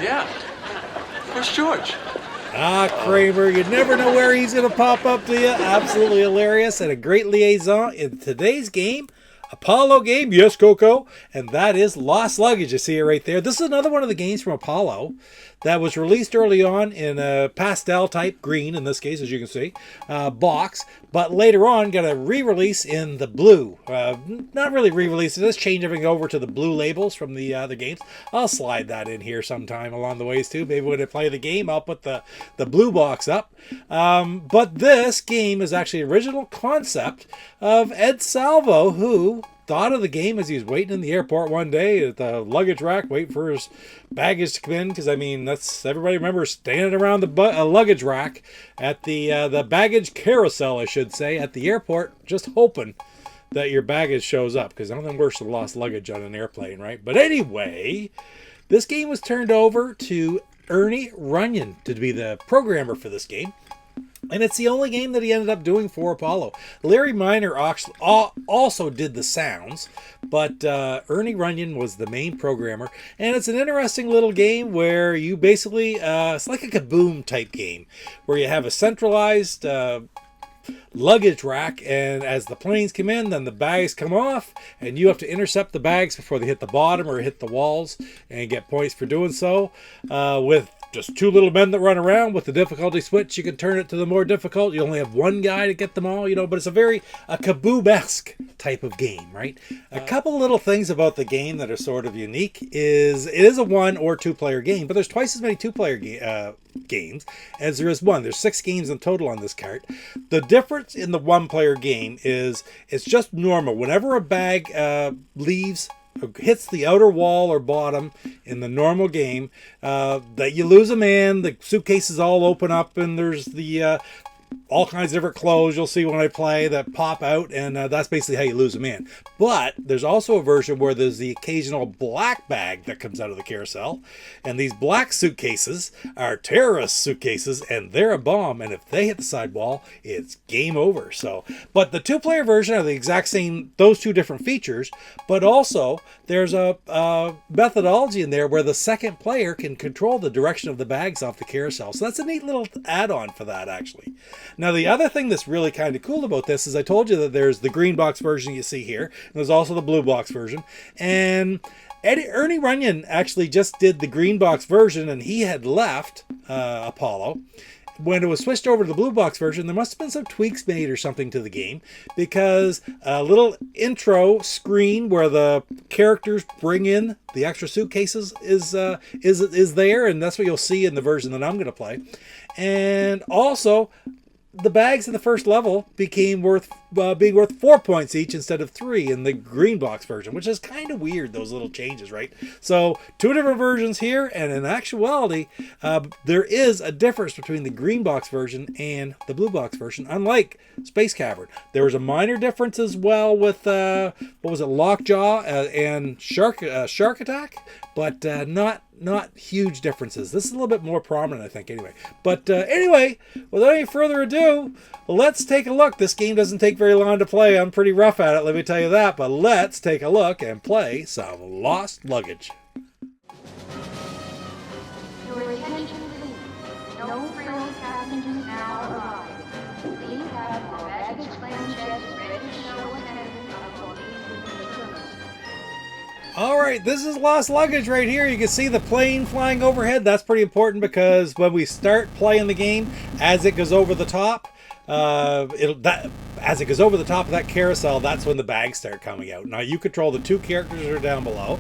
Yeah. Where's George? Ah, Kramer, you never know where he's going to pop up to you. Absolutely hilarious and a great liaison in today's game. Apollo game, yes, Coco, and that is Lost Luggage. You see it right there. This is another one of the games from Apollo that was released early on in a pastel type green, in this case, as you can see, box, but later on got a re-release in the blue. Not really re-release, it does change everything over to the blue labels from the other games. I'll slide that in here sometime along the ways too. Maybe when I play the game, I'll put the blue box up. But this game is actually original concept of Ed Salvo, who thought of the game as he was waiting in the airport one day at the luggage rack, waiting for his baggage to come in. Because I mean, that's everybody remembers standing around the luggage rack at the baggage carousel, I should say, at the airport, just hoping that your baggage shows up. Because nothing worse than lost luggage on an airplane, right? But anyway, this game was turned over to Ernie Runyon to be the programmer for this game. And it's the only game that he ended up doing for Apollo. Larry Minor also did the sounds, but Ernie Runyon was the main programmer. And it's an interesting little game where you basically, it's like a Kaboom type game, where you have a centralized luggage rack, and as the planes come in, then the bags come off, and you have to intercept the bags before they hit the bottom or hit the walls and get points for doing so. With just two little men that run around with the difficulty switch, you can turn it to the more difficult. You only have one guy to get them all, but it's a Kaboom-esque type of game, right? A couple little things about the game that are sort of unique is it is a 1 or 2 player game, but there's twice as many 2 player games as there is 1. There's 6 games in total on this cart. The difference in the 1 player game is it's just normal. Whenever a bag leaves, hits the outer wall or bottom in the normal game, that you lose a man, the suitcases all open up, and there's the all kinds of different clothes you'll see when I play that pop out, and that's basically how you lose a man. But there's also a version where there's the occasional black bag that comes out of the carousel, and these black suitcases are terrorist suitcases, and they're a bomb, and if they hit the sidewall, it's game over. So, but the 2-player version are the exact same, those 2 different features, but also there's a methodology in there where the second player can control the direction of the bags off the carousel. So that's a neat little add-on for that, actually. Now, the other thing that's really kind of cool about this is I told you that there's the green box version you see here, and there's also the blue box version. And Ernie Runyon actually just did the green box version, and he had left Apollo. When it was switched over to the blue box version, there must have been some tweaks made or something to the game, because a little intro screen where the characters bring in the extra suitcases is there, and that's what you'll see in the version that I'm going to play. And also, the bags in the first level became being worth 4 points each instead of 3 in the green box version, which is kind of weird, those little changes, right? So 2 different versions here, and in actuality, there is a difference between the green box version and the blue box version, unlike Space Cavern. There was a minor difference as well with, Lockjaw and Shark Attack, but not huge differences. This is a little bit more prominent, I think, anyway. But anyway, without any further ado, let's take a look. This game doesn't take very long to play. I'm pretty rough at it, let me tell you that. But let's take a look and play some Lost Luggage. Your attention, please. No frills passengers now arrive. Please have your baggage claim checks ready to show attendance upon leaving the terminal. All right, this is Lost Luggage right here. You can see the plane flying overhead. That's pretty important because when we start playing the game, as it goes over the top, of that carousel, that's when the bags start coming out. Now you control the 2 characters that are down below.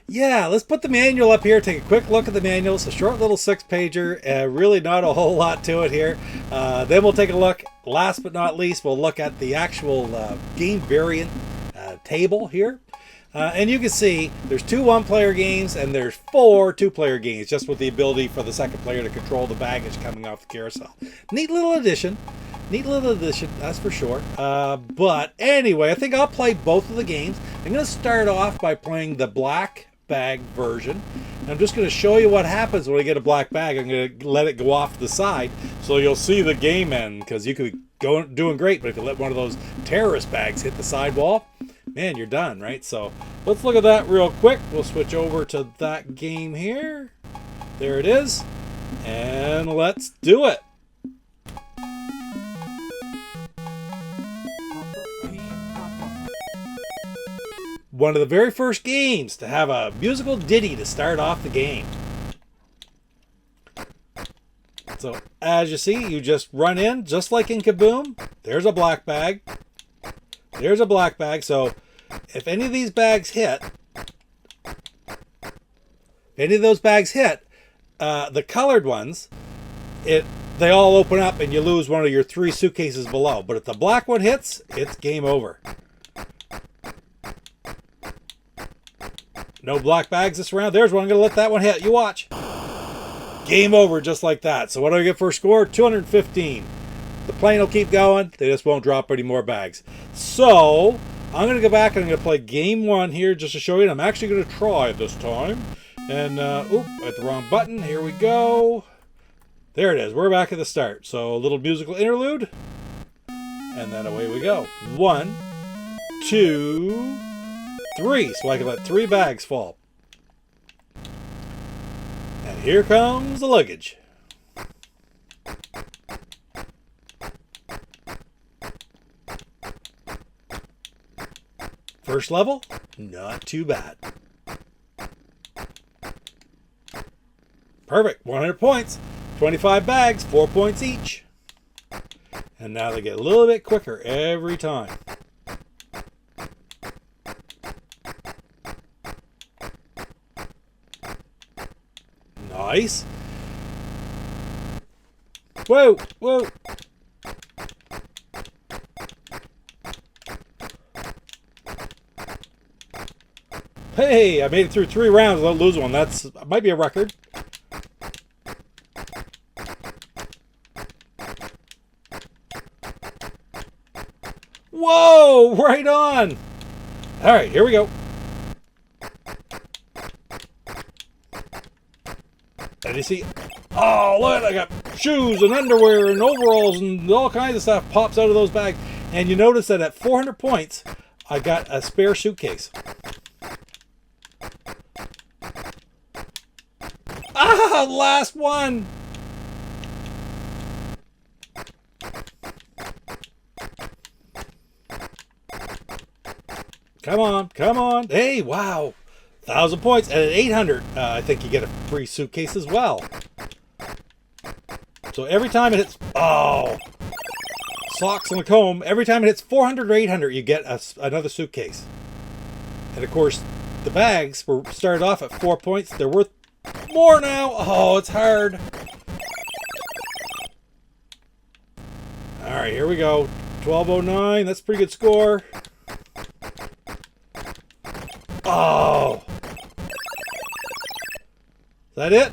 Yeah, let's put the manual up here. Take a quick look at the manual. It's a short little 6-pager. Really not a whole lot to it here. Then we'll take a look. Last but not least, we'll look at the actual game variant table here. And you can see there's 2 1-player games and there's 4 2-player games, just with the ability for the second player to control the baggage coming off the carousel. Neat little addition, that's for sure. But anyway, I think I'll play both of the games. I'm going to start off by playing the black bag version. And I'm just going to show you what happens when I get a black bag. I'm going to let it go off to the side so you'll see the game end, because you could be doing great, but if you let one of those terrorist bags hit the sidewall, man, you're done, right? So let's look at that real quick. We'll switch over to that game here. There it is. And let's do it. One of the very first games to have a musical ditty to start off the game. So as you see, you just run in, just like in Kaboom. There's a black bag. There's a black bag. So if any of these bags hit, the colored ones, they all open up and you lose one of your 3 suitcases below. But if the black one hits, it's game over. No black bags this round. There's one. I'm going to let that one hit. You watch. Game over just like that. So what do I get for a score? 215. The plane will keep going. They just won't drop any more bags. So I'm going to go back and I'm going to play game 1 here just to show you. And I'm actually going to try this time. And, oop, at the wrong button. Here we go. There it is. We're back at the start. So a little musical interlude. And then away we go. 1, 2, 3. So I can let 3 bags fall. And here comes the luggage. First level, not too bad. Perfect, 100 points. 25 bags, 4 points each. And now they get a little bit quicker every time. Nice. Whoa, whoa. Hey, I made it through 3 rounds without losing one. That might be a record. Whoa, right on. All right, here we go. And you see, oh, look, I got shoes and underwear and overalls and all kinds of stuff pops out of those bags. And you notice that at 400 points, I got a spare suitcase. Ah, last one. Come on, come on. Hey, wow. 1,000 points. And at 800, I think you get a free suitcase as well. So every time it hits, oh, socks and a comb. Every time it hits 400 or 800, you get another suitcase. And of course, the bags were started off at 4 points. They're worth more now. Oh, it's hard. All right, here we go. 1209. That's a pretty good score. Oh. Is that it?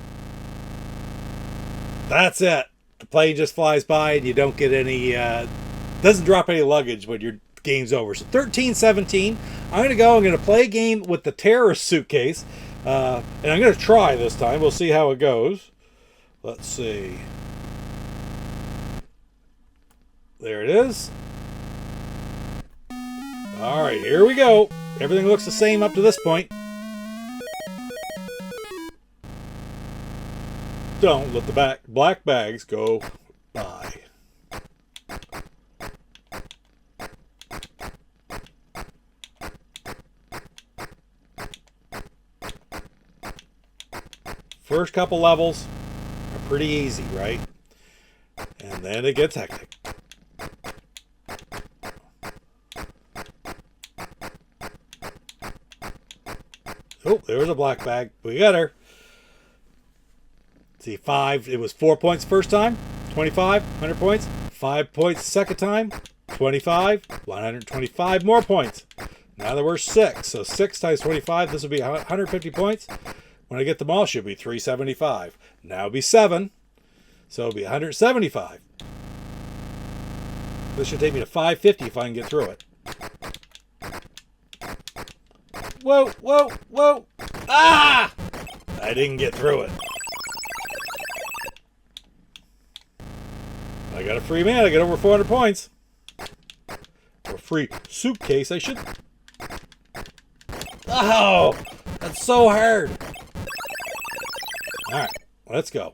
That's it. The plane just flies by and you don't get any, doesn't drop any luggage when your game's over. So 13-17. I'm going to go. I'm going to play a game with the terrorist suitcase. And I'm going to try this time. We'll see how it goes. Let's see. There it is. All right, here we go. Everything looks the same up to this point. Don't let the black bags go by. First couple levels are pretty easy, right? And then it gets hectic. Oh, there was a black bag. We got her. See, 5. It was 4 points first time. 25, 100 points. 5 points second time. 25, 125 more points. Now there were 6. So 6 times 25, this will be 150 points. When I get them all, it should be 375. Now it'll be 7. So it'll be 175. This should take me to 550 if I can get through it. Whoa, whoa, whoa. Ah! I didn't get through it. I got a free man. I got over 400 points. Or a free suitcase, I should. Oh, that's so hard. All right, let's go.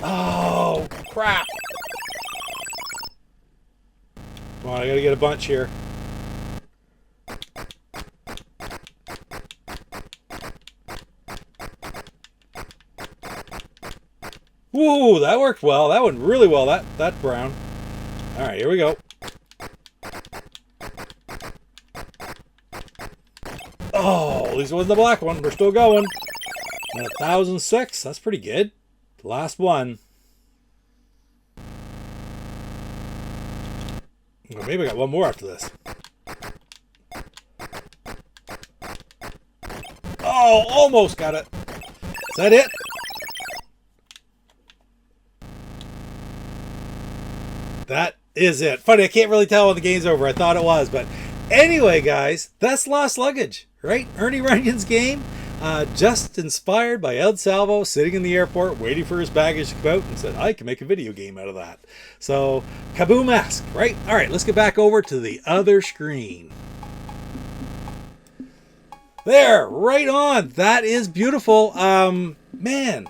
Oh, crap. Come on, I gotta get a bunch here. Whoa, that worked well. That went really well, that brown. All right, here we go. Oh, at least it wasn't the black one. We're still going. And 1,006. That's pretty good. The last one. Well, maybe I got one more after this. Oh, almost got it. Is that it? That is it. Funny, I can't really tell when the game's over. I thought it was, but anyway, guys, that's Lost Luggage, right? Ernie Runyon's game, just inspired by El Salvo sitting in the airport waiting for his baggage to come out and said, I can make a video game out of that. So, Kaboom-esque, right? All right, let's get back over to the other screen. There, right on. That is beautiful. Man,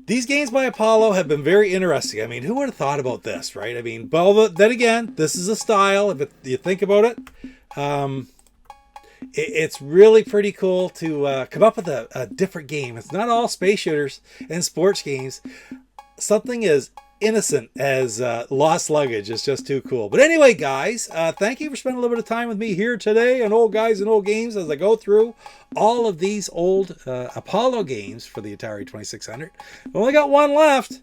these games by Apollo have been very interesting. I mean, who would have thought about this, right? I mean, well, then again, this is a style. If you think about it, it's really pretty cool to come up with a different game. It's not all space shooters and sports games. Something as innocent as Lost Luggage is just too cool. But anyway, guys, thank you for spending a little bit of time with me here today on Old Guys and Old Games as I go through all of these old Apollo games for the Atari 2600. I've only got one left,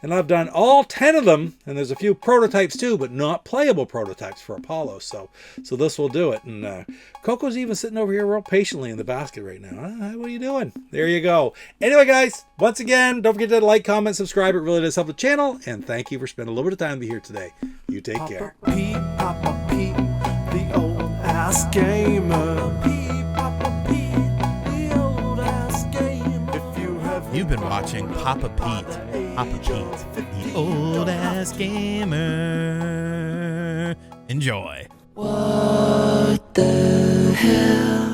and I've done all 10 of them, and there's a few prototypes too, but not playable prototypes for Apollo. So this will do it. And Coco's even sitting over here real patiently in the basket right now. What are you doing? There you go. Anyway, guys, once again, don't forget to like, comment, subscribe. It really does help the channel. And thank you for spending a little bit of time to be here today. You take care. Papa Pete, the old ass gamer. Papa Pete, the old ass gamer. If you have You've been watching Papa Pete. Papa Pete, the old ass gamer. Enjoy. What the hell?